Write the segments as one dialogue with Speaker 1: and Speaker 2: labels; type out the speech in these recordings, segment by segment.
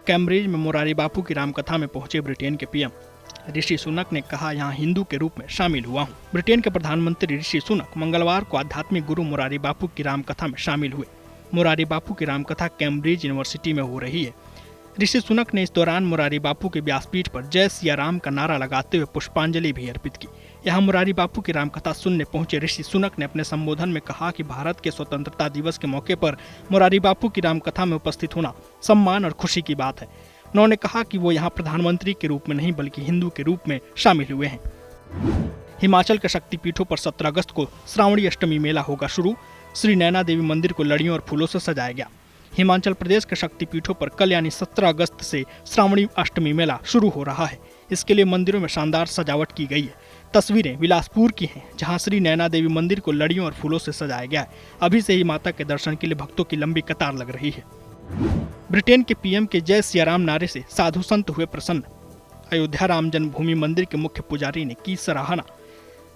Speaker 1: Cambridge में मुरारी बापू की रामकथा में पहुंचे ब्रिटेन के पीएम ऋषि सुनक ने कहा, यहाँ हिंदू के रूप में शामिल हुआ हूँ। ब्रिटेन के प्रधानमंत्री ऋषि सुनक मंगलवार को आध्यात्मिक गुरु मुरारी बापू की रामकथा में शामिल हुए। मुरारी बापू की रामकथा कैम्ब्रिज यूनिवर्सिटी में हो रही है। ऋषि सुनक ने इस दौरान मुरारी बापू के व्यासपीठ पर जय सिया राम का नारा लगाते हुए पुष्पांजलि भी अर्पित की। यहाँ मुरारी बापू की रामकथा सुनने पहुंचे ऋषि सुनक ने अपने संबोधन में कहा कि भारत के स्वतंत्रता दिवस के मौके पर मुरारी बापू की रामकथा में उपस्थित होना सम्मान और खुशी की बात है। उन्होंने कहा कि वो यहाँ प्रधानमंत्री के रूप में नहीं बल्कि हिंदू के रूप में शामिल हुए हैं। हिमाचल के शक्तिपीठों पर 17 अगस्त को श्रावणी अष्टमी मेला होगा शुरू। श्री नैना देवी मंदिर को लड़ियों और फूलों से सजाया गया। हिमाचल प्रदेश के शक्तिपीठों पर कल यानी 17 अगस्त से श्रावणी अष्टमी मेला शुरू हो रहा है। इसके लिए मंदिरों में शानदार सजावट की गई है। तस्वीरें बिलासपुर की हैं, जहां श्री नैना देवी मंदिर को लड़ियों और फूलों से सजाया गया है। अभी से ही माता के दर्शन के लिए भक्तों की लंबी कतार लग रही है। ब्रिटेन के पीएम के जय सियाराम नारे से साधु संत हुए प्रसन्न। अयोध्या राम जन्मभूमि मंदिर के मुख्य पुजारी ने की सराहना।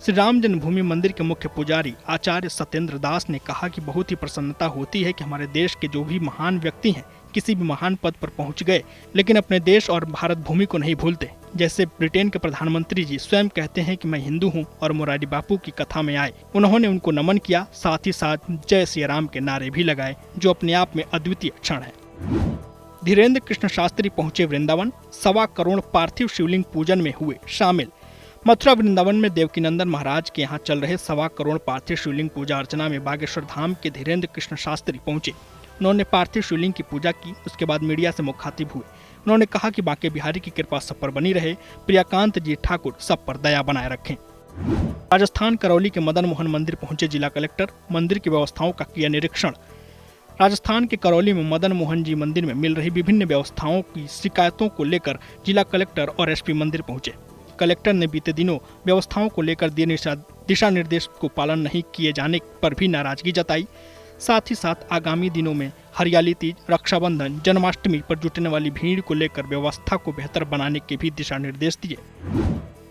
Speaker 1: श्री राम जन्मभूमि मंदिर के मुख्य पुजारी आचार्य सत्येंद्र दास ने कहा कि बहुत ही प्रसन्नता होती है कि हमारे देश के जो भी महान व्यक्ति हैं किसी भी महान पद पर पहुंच गए, लेकिन अपने देश और भारत भूमि को नहीं भूलते। जैसे ब्रिटेन के प्रधानमंत्री जी स्वयं कहते हैं कि मैं हिंदू हूं और मुरारी बापू की कथा में आए। उन्होंने उनको नमन किया, साथ ही साथ जय सिया राम के नारे भी लगाए, जो अपने आप में अद्वितीय क्षण है। धीरेन्द्र कृष्ण शास्त्री पहुंचे वृंदावन। 1.25 करोड़ पार्थिव शिवलिंग पूजन में हुए शामिल। मथुरा वृंदावन में देवकीनंदन महाराज के यहाँ चल रहे 1.25 करोड़ पार्थिव शिवलिंग पूजा अर्चना में बागेश्वर धाम के धीरेन्द्र कृष्ण शास्त्री पहुंचे। उन्होंने पार्थिव शिवलिंग की पूजा की। उसके बाद मीडिया से मुखातिब हुए। उन्होंने कहा कि बांके बिहारी की कृपा सब पर बनी रहे। प्रियाकांत जी ठाकुर सब पर दया बनाए रखें। राजस्थान करौली के मदन मोहन मंदिर पहुंचे जिला कलेक्टर। मंदिर की व्यवस्थाओं का किया निरीक्षण। राजस्थान के करौली में मदन मोहन जी मंदिर में मिल रही विभिन्न व्यवस्थाओं की शिकायतों को लेकर जिला कलेक्टर और एसपी मंदिर पहुंचे। कलेक्टर ने बीते दिनों व्यवस्थाओं को लेकर दिए दिशा निर्देश को पालन नहीं किए जाने पर भी नाराजगी जताई। साथ ही साथ आगामी दिनों में हरियाली तीज, रक्षाबंधन, जन्माष्टमी पर जुटने वाली भीड़ को लेकर व्यवस्था को बेहतर बनाने के भी दिशा निर्देश दिए।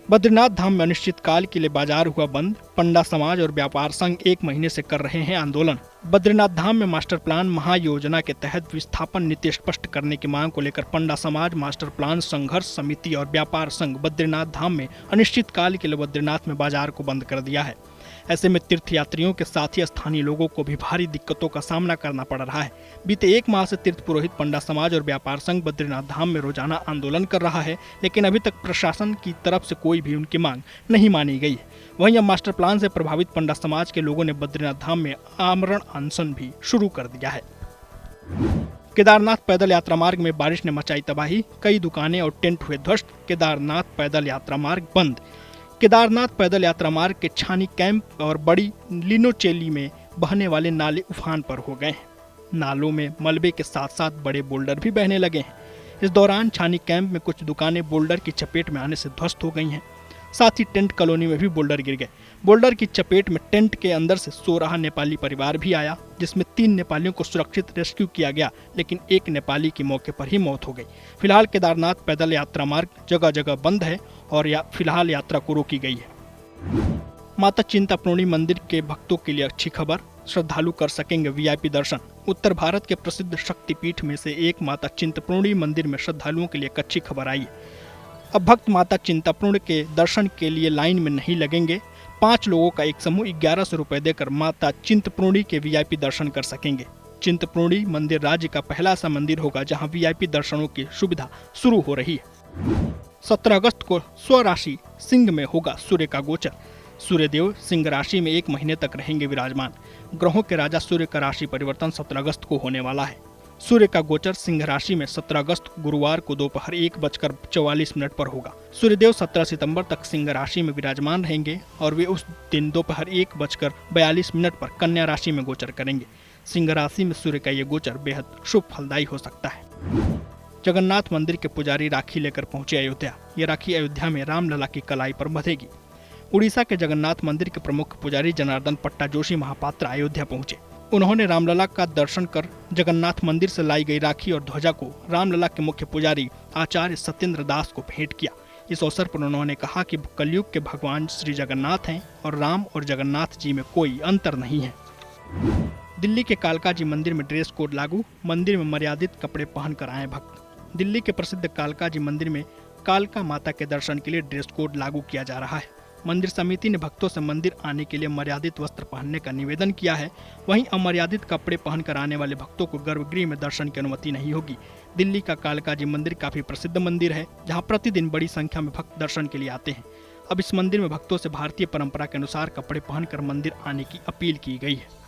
Speaker 1: बद्रीनाथ धाम में अनिश्चितकाल के लिए बाजार हुआ बंद। पंडा समाज और व्यापार संघ 1 महीने से कर रहे हैं आंदोलन। बद्रीनाथ धाम में मास्टर प्लान महायोजना के तहत विस्थापन नीति स्पष्ट करने की मांग को लेकर पंडा समाज, मास्टर प्लान संघर्ष समिति और व्यापार संघ बद्रीनाथ धाम में अनिश्चितकाल के लिए बद्रीनाथ में बाजार को बंद कर दिया है। ऐसे में तीर्थयात्रियों के साथ ही स्थानीय लोगों को भी भारी दिक्कतों का सामना करना पड़ रहा है। बीते 1 माह से तीर्थ पुरोहित, पंडा समाज और व्यापार संघ बद्रीनाथ धाम में रोजाना आंदोलन कर रहा है, लेकिन अभी तक प्रशासन की तरफ से कोई भी उनकी मांग नहीं मानी गई है। वहीं अब मास्टर प्लान से प्रभावित पंडा समाज के लोगों ने बद्रीनाथ धाम में आमरण अनशन भी शुरू कर दिया है। केदारनाथ पैदल यात्रा मार्ग में बारिश ने मचाई तबाही। कई दुकानें और टेंट हुए ध्वस्त। केदारनाथ पैदल यात्रा मार्ग बंद। केदारनाथ पैदल यात्रा मार्ग के छानी कैंप और बड़ी लिनोचेली में बहने वाले नाले उफान पर हो गए हैं। नालों में मलबे के साथ साथ बड़े बोल्डर भी बहने लगे हैं। इस दौरान छानी कैंप में कुछ दुकानें बोल्डर की चपेट में आने से ध्वस्त हो गई हैं। साथ ही टेंट कॉलोनी में भी बोल्डर गिर गए। बोल्डर की चपेट में टेंट के अंदर से सो रहा नेपाली परिवार भी आया, जिसमें 3 नेपालियों को सुरक्षित रेस्क्यू किया गया, लेकिन एक नेपाली की मौके पर ही मौत हो गई। फिलहाल केदारनाथ पैदल यात्रा मार्ग जगह जगह बंद है और फिलहाल यात्रा को रोकी गई है। माता चिंतपूर्णी मंदिर के भक्तों के लिए अच्छी खबर। श्रद्धालु कर सकेंगे वीआईपी दर्शन। उत्तर भारत के प्रसिद्ध शक्तिपीठ में से एक माता चिंतपूर्णी मंदिर में श्रद्धालुओं के लिए एक अच्छी खबर आई है। अब भक्त माता चिंतपूर्णी के दर्शन के लिए लाइन में नहीं लगेंगे। 5 लोगों का एक समूह 1100 रुपए देकर माता चिंतपूर्णी के वीआईपी दर्शन कर सकेंगे। चिंतपूर्णी मंदिर राज्य का पहला ऐसा मंदिर होगा जहां वीआईपी दर्शनों की सुविधा शुरू हो रही है। 17 अगस्त को स्वराशि सिंह में होगा सूर्य का गोचर। सूर्यदेव सिंह राशि में 1 महीने तक रहेंगे विराजमान। ग्रहों के राजा सूर्य का राशि परिवर्तन 17 अगस्त को होने वाला है। सूर्य का गोचर सिंह राशि में 17 अगस्त गुरुवार को दोपहर 1:44 पर होगा। सूर्यदेव 17 सितंबर तक सिंह राशि में विराजमान रहेंगे और वे उस दिन दोपहर 1:42 पर कन्या राशि में गोचर करेंगे। सिंह राशि में सूर्य का ये गोचर बेहद शुभ फलदायी हो सकता है। जगन्नाथ मंदिर के पुजारी राखी लेकर पहुंचे अयोध्या। ये राखी अयोध्या में रामलला की कलाई पर बंधेगी। उड़ीसा के जगन्नाथ मंदिर के प्रमुख पुजारी जनार्दन पट्टा जोशी महापात्र अयोध्या पहुंचे। उन्होंने रामलला का दर्शन कर जगन्नाथ मंदिर से लाई गई राखी और ध्वजा को रामलला के मुख्य पुजारी आचार्य सत्येंद्र दास को भेंट किया। इस अवसर पर उन्होंने कहा कि कलयुग के भगवान श्री जगन्नाथ हैं और राम और जगन्नाथ जी में कोई अंतर नहीं है। दिल्ली के कालका जी मंदिर में ड्रेस कोड लागू। मंदिर में मर्यादित कपड़े पहनकर आए भक्त। दिल्ली के प्रसिद्ध कालका जी मंदिर में कालका माता के दर्शन के लिए ड्रेस कोड लागू किया जा रहा है। मंदिर समिति ने भक्तों से मंदिर आने के लिए मर्यादित वस्त्र पहनने का निवेदन किया है। वहीं अमर्यादित कपड़े पहनकर आने वाले भक्तों को गर्भगृह में दर्शन की अनुमति नहीं होगी। दिल्ली का कालका जी मंदिर काफी प्रसिद्ध मंदिर है, जहां प्रतिदिन बड़ी संख्या में भक्त दर्शन के लिए आते हैं। अब इस मंदिर में भक्तों से भारतीय परंपरा के अनुसार कपड़े पहनकर मंदिर आने की अपील की गई है।